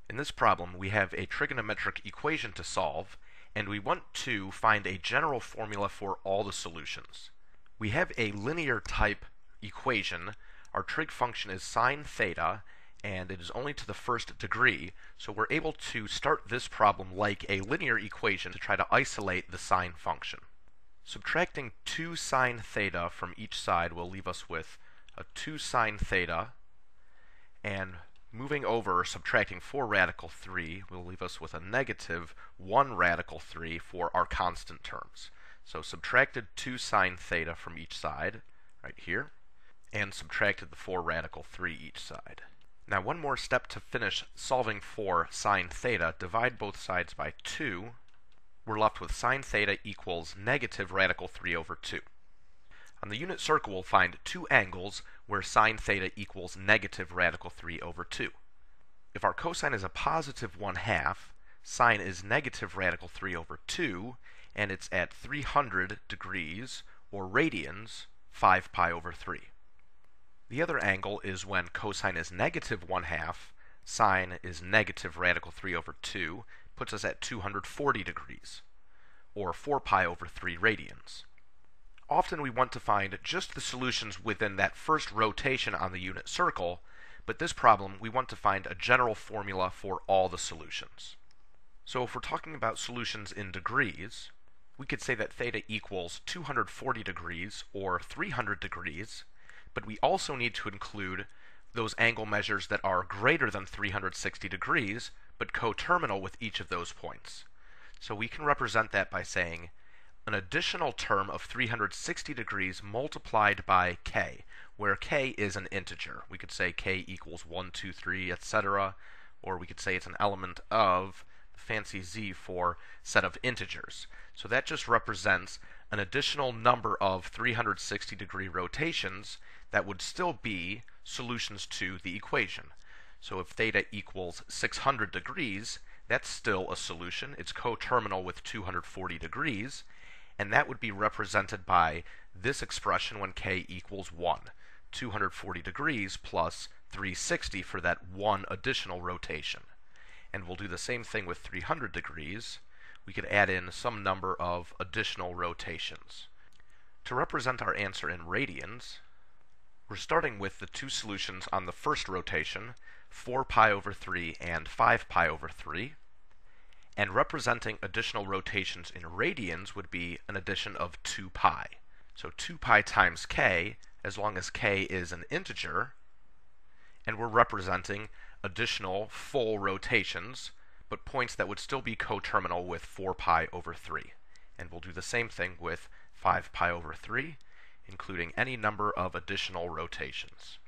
In this problem, we have a trigonometric equation to solve, and we want to find a general formula for all the solutions. We have a linear type equation. Our trig function is sine theta, and it is only to the first degree, so we're able to start this problem like a linear equation to try to isolate the sine function. Subtracting 2 sine theta from each side will leave us with a 2 sine theta, and moving over, subtracting 4 radical 3 will leave us with a negative 1 radical 3 for our constant terms. So subtracted 2 sine theta from each side, right here, and subtracted the 4 radical 3 each side. Now one more step to finish solving for sine theta. Divide both sides by 2. We're left with sine theta equals negative radical 3 over 2. On the unit circle, we'll find two angles where sine theta equals negative radical 3 over 2. If our cosine is a positive 1/2, sine is negative radical 3 over 2, and it's at 300 degrees, or radians, 5 pi over 3. The other angle is when cosine is negative 1/2, sine is negative radical 3 over 2, puts us at 240 degrees, or 4 pi over 3 radians. Often we want to find just the solutions within that first rotation on the unit circle, but this problem we want to find a general formula for all the solutions. So if we're talking about solutions in degrees, we could say that theta equals 240 degrees or 300 degrees, but we also need to include those angle measures that are greater than 360 degrees, but coterminal with each of those points. So we can represent that by saying an additional term of 360 degrees multiplied by k, where k is an integer. We could say k equals 1, 2, 3, etc., or we could say it's an element of the fancy z for set of integers. So that just represents an additional number of 360 degree rotations that would still be solutions to the equation. So if theta equals 600 degrees, that's still a solution. It's coterminal with 240 degrees, and that would be represented by this expression when k equals 1. 240 degrees plus 360 for that one additional rotation. And we'll do the same thing with 300 degrees. We could add in some number of additional rotations. To represent our answer in radians, we're starting with the two solutions on the first rotation, 4 pi over 3 and 5 pi over 3. And representing additional rotations in radians would be an addition of 2 pi. So 2 pi times k, as long as k is an integer, and we're representing additional full rotations, but points that would still be coterminal with 4 pi over 3. And we'll do the same thing with 5 pi over 3, including any number of additional rotations.